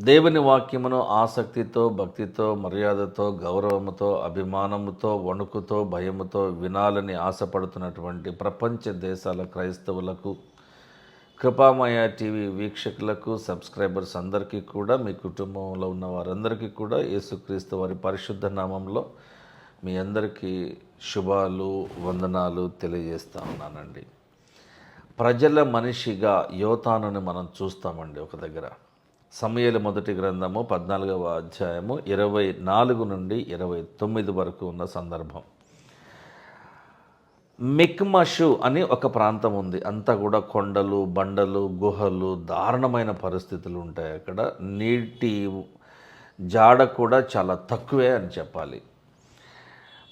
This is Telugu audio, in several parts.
దేవుని వాక్యమును ఆసక్తితో, భక్తితో, మర్యాదతో, గౌరవముతో, అభిమానముతో, వణుకుతో, భయముతో వినాలని ఆశపడుతున్నటువంటి ప్రపంచ దేశాల క్రైస్తవులకు, కృపామయ టీవీ వీక్షకులకు, సబ్స్క్రైబర్స్ అందరికీ కూడా, మీ కుటుంబంలో ఉన్న వారందరికీ కూడా యేసుక్రీస్తు వారి పరిశుద్ధ నామంలో మీ అందరికీ శుభాలు, వందనాలు తెలియజేస్తా ఉన్నానండి. ప్రజల మనిషిగా యోతానుని మనం చూస్తామండి. ఒక దగ్గర సమూయేలు మొదటి గ్రంథము 14వ అధ్యాయము 24 నుండి 29 వరకు ఉన్న సందర్భం. మిక్మషు అని ఒక ప్రాంతం ఉంది. అంతా కూడా కొండలు, బండలు, గుహలు, దారుణమైన పరిస్థితులు ఉంటాయి. అక్కడ నీటి జాడ కూడా చాలా తక్కువే అని చెప్పాలి.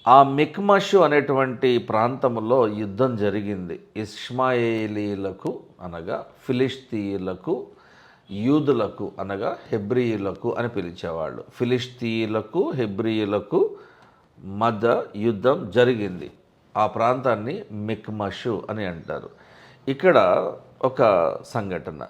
ఆ మిక్మషు అనేటువంటి ప్రాంతంలో యుద్ధం జరిగింది. ఇష్మాయేలీలకు అనగా ఫిలిష్తీయులకు, యూదులకు అనగా హెబ్రీయులకు అని పిలిచేవాళ్ళు. ఫిలిష్తీయులకు, హెబ్రీయులకు మధ్య యుద్ధం జరిగింది. ఆ ప్రాంతాన్ని మిక్మషు అని అంటారు. ఇక్కడ ఒక సంఘటన,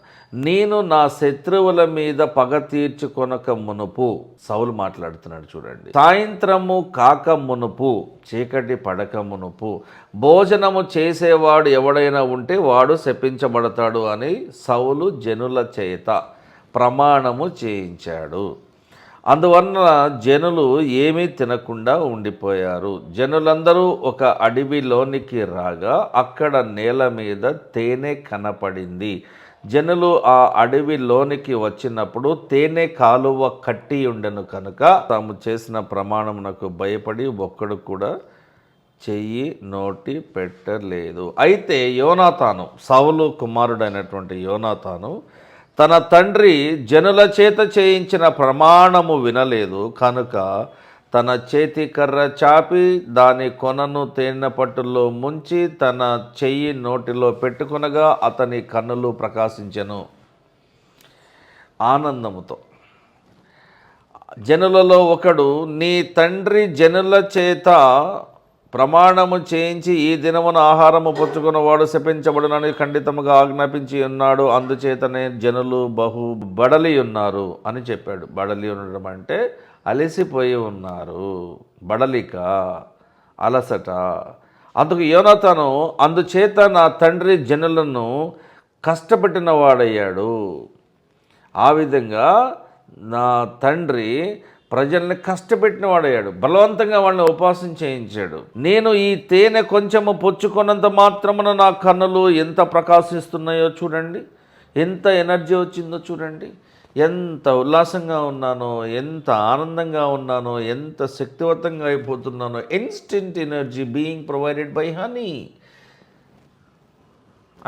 నేను నా శత్రువుల మీద పగ తీర్చుకొనక మునుపు, సౌలు మాట్లాడుతున్నాడు చూడండి. సాయంత్రము కాక మునుపు, చీకటి పడక మునుపు భోజనము చేసేవాడు ఎవడైనా ఉంటే వాడు శపించబడతాడు అని సౌలు జనుల చేత ప్రమాణము చేయించాడు. అందువలన జనులు ఏమీ తినకుండా ఉండిపోయారు. జనులందరూ ఒక అడవిలోనికి రాగా అక్కడ నేల మీద తేనె కనపడింది. జనులు ఆ అడవిలోనికి వచ్చినప్పుడు తేనె కాలువ కట్టి ఉండెను కనుక తాము చేసిన ప్రమాణమునకు భయపడి ఒక్కడు కూడా చెయ్యి నోటి పెట్టలేదు. అయితే యోనాతాను, సౌలు కుమారుడైనటువంటి యోనాతాను తన తండ్రి జనుల చేత చేయించిన ప్రమాణము వినలేదు కనుక తన చేతి కర్ర చాపి దాని కొనను తేనె పట్టులో ముంచి తన చెయ్యి నోటిలో పెట్టుకొనగా అతని కన్నులు ప్రకాశించెను ఆనందముతో. జనులలో ఒకడు, నీ తండ్రి జనుల చేత ప్రమాణము చేయించి ఈ దినమున ఆహారము పుచ్చుకున్నవాడు శపించబడునని ఖండితముగా ఆజ్ఞాపించి ఉన్నాడు. అందుచేతనే జనులు బహు బడలి ఉన్నారు అని చెప్పాడు. బడలి ఉండడం అంటే అలసిపోయి ఉన్నారు, బడలిక, అలసట. అందుకు యోనాతాను, అందుచేత నా తండ్రి జనులను కష్టపెట్టిన వాడయ్యాడు. ఆ విధంగా నా తండ్రి ప్రజల్ని కష్టపెట్టిన వాడయ్యాడు, బలవంతంగా వాళ్ళని ఉపవాసం చేయించాడు. నేను ఈ తేనె కొంచెము పుచ్చుకున్నంత మాత్రమున నా కన్నులు ఎంత ప్రకాశిస్తున్నాయో చూడండి, ఎంత ఎనర్జీ వచ్చిందో చూడండి, ఎంత ఉల్లాసంగా ఉన్నానో, ఎంత ఆనందంగా ఉన్నానో, ఎంత శక్తివంతంగా అయిపోతున్నానో. Instant energy being provided by honey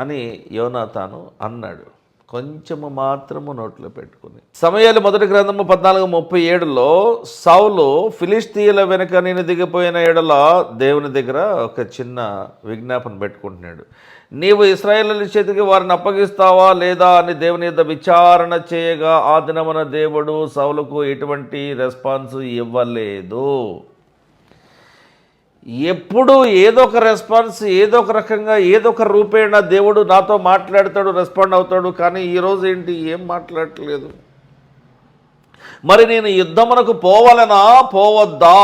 అని యోనాతాను అన్నాడు, కొంచెము మాత్రము నోట్లో పెట్టుకుని. సమూయేలు మొదటి గ్రంథము 14:37లో సౌలు ఫిలిష్తీయుల వెనుక నేను దిగిపోయిన ఎడల దేవుని దగ్గర ఒక చిన్న విజ్ఞాపన పెట్టుకుంటున్నాడు. నీవు ఇశ్రాయేలీయుల చేతికి వారిని అప్పగిస్తావా లేదా అని దేవుని యొద్ద విచారణ చేయగా ఆ దినమున దేవుడు సౌలుకు ఎటువంటి రెస్పాన్స్ ఇవ్వలేదు. ఎప్పుడు ఏదో ఒక రెస్పాన్స్, ఏదో ఒక రకంగా, ఏదో ఒక రూపేణ దేవుడు నాతో మాట్లాడతాడు, రెస్పాండ్ అవుతాడు. కానీ ఈరోజు ఏంటి, ఏం మాట్లాడట్లేదు. మరి నేను యుద్ధమునకు పోవాలనా పోవద్దా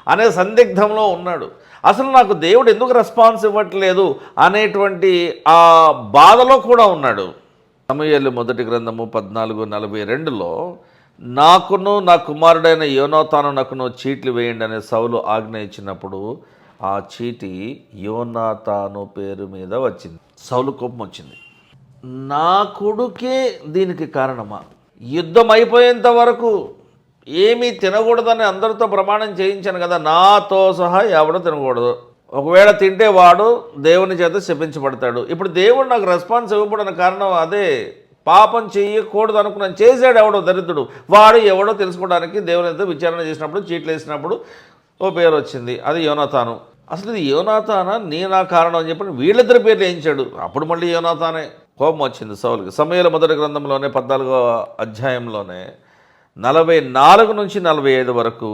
అనే సందిగ్ధంలో ఉన్నాడు. అసలు నాకు దేవుడు ఎందుకు రెస్పాన్స్ ఇవ్వట్లేదు అనేటువంటి ఆ బాధలో కూడా ఉన్నాడు. సమూయేలు మొదటి గ్రంథము 14:42లో నాకును నా కుమారుడైన యోనాతానునకును చీట్లు వేయండి అనే సౌలు ఆజ్ఞ ఇచ్చినప్పుడు ఆ చీటి యోనాతాను పేరు మీద వచ్చింది. సౌలు కోపం వచ్చింది. నా కొడుకే దీనికి కారణమా? యుద్ధం అయిపోయేంత వరకు ఏమీ తినకూడదని అందరితో ప్రమాణం చేయించాను కదా, నాతో సహా ఎవడో తినకూడదు, ఒకవేళ తింటే వాడు దేవుని చేత శపించబడతాడు. ఇప్పుడు దేవుడు నాకు రెస్పాన్స్ ఇవ్వబడిన కారణం అదే. పాపం చేయకూడదు అనుకున్నాను, చేసాడు ఎవడో దరిద్రుడు, వాడు ఎవడో తెలుసుకోవడానికి దేవుని మీద విచారణ చేసినప్పుడు, చీట్లు వేసినప్పుడు ఓ పేరు వచ్చింది, అది యోనాతాను. అసలు ఇది యోనాతానా నేనా కారణం అని చెప్పి వీళ్ళిద్దరి పేర్లు వేయించాడు. అప్పుడు మళ్ళీ యోనాతానే. కోపం వచ్చింది సౌలుకి. సమూయేలు మొదటి గ్రంథంలోనే 14వ అధ్యాయంలోనే 44 నుంచి 45 వరకు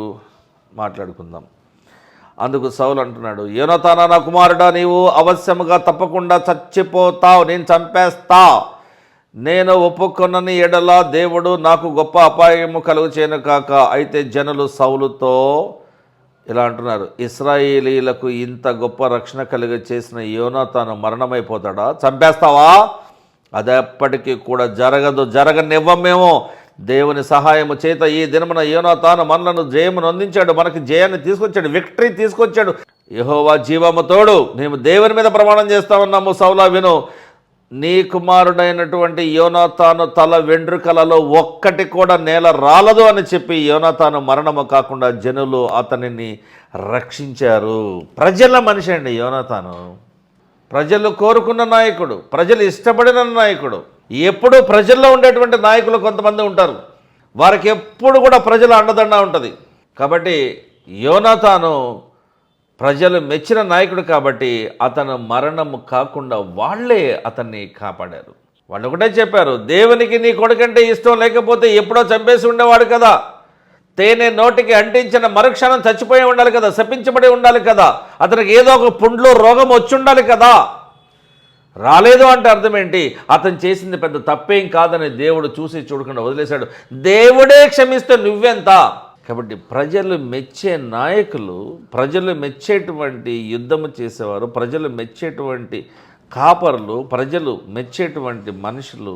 మాట్లాడుకుందాం. అందుకు సౌలు అంటున్నాడు, యోనాతానా నా కుమారుడా, నీవు అవశ్యముగా తప్పకుండా చచ్చిపోతావు, నేను చంపేస్తా. నేను ఒప్పుకొనని ఎడల దేవుడు నాకు గొప్ప అపాయము కలుగుచేయను కాక. అయితే జనులు సౌలుతో ఇలా అంటున్నారు, ఇశ్రాయేలీలకు ఇంత గొప్ప రక్షణ కలిగ చేసిన యోనాతాను మరణమైపోతాడా? చంపేస్తావా? అది ఎప్పటికీ కూడా జరగదు, జరగనివ్వమేమో. దేవుని సహాయము చేత ఈ దినమున యోనాతాను మనలను జయమును అందించాడు, మనకి జయాన్ని తీసుకొచ్చాడు, విక్టరీ తీసుకొచ్చాడు. యెహోవా జీవము తోడు, మేము దేవుని మీద ప్రమాణం చేస్తా ఉన్నాము. సౌలా విను, నీ కుమారుడైనటువంటి యోనాతాను తల వెంట్రుకలలో ఒక్కటి కూడా నేల రాలదు అని చెప్పి యోనాతాను మరణము కాకుండా జనులు అతనిని రక్షించారు. ప్రజల మనిషి అండి యోనాతాను. ప్రజలు కోరుకున్న నాయకుడు, ప్రజలు ఇష్టపడిన నాయకుడు. ఎప్పుడూ ప్రజల్లో ఉండేటువంటి నాయకులు కొంతమంది ఉంటారు, వారికి ఎప్పుడు కూడా ప్రజల అండదండ ఉంటుంది. కాబట్టి యోనాతాను ప్రజలు మెచ్చిన నాయకుడు కాబట్టి అతను మరణము కాకుండా వాళ్ళే అతన్ని కాపాడారు. వాళ్ళు ఒకటే చెప్పారు, దేవునికి నీ కొడుకంటే ఇష్టం లేకపోతే ఎప్పుడో చంపేసి ఉండేవాడు కదా. తేనె నోటికి అంటించిన మరుక్షణం చచ్చిపోయి ఉండాలి కదా, శపించబడి ఉండాలి కదా, అతనికి ఏదో ఒక పుండ్లో రోగం వచ్చి ఉండాలి కదా. రాలేదు అంటే అర్థం ఏంటి? అతను చేసింది పెద్ద తప్పేం కాదని దేవుడు చూసి చూడకుండా వదిలేశాడు. దేవుడే క్షమిస్తే నువ్వెంత? కాబట్టి ప్రజలు మెచ్చే నాయకులు, ప్రజలు మెచ్చేటువంటి యుద్ధము చేసేవారు, ప్రజలు మెచ్చేటువంటి కాపరులు, ప్రజలు మెచ్చేటువంటి మనుషులు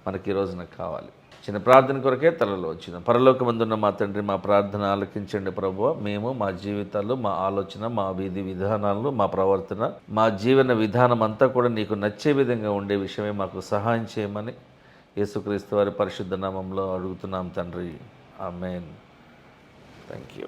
మనకి ఈ రోజున కావాలి. చిన్న ప్రార్థన కొరకే తలలో వచ్చిన పరలోకమందున్న మా తండ్రి, మా ప్రార్థన ఆలకించండి ప్రభువా. మేము మా జీవితాలు, మా ఆలోచన, మా విధి విధానాలు, మా ప్రవర్తన, మా జీవన విధానం అంతా కూడా నీకు నచ్చే విధంగా ఉండే విషయమే మాకు సహాయం చేయమని యేసుక్రీస్తు వారి పరిశుద్ధ నామంలో అడుగుతున్నాం తండ్రి. ఆమేన్. Thank you.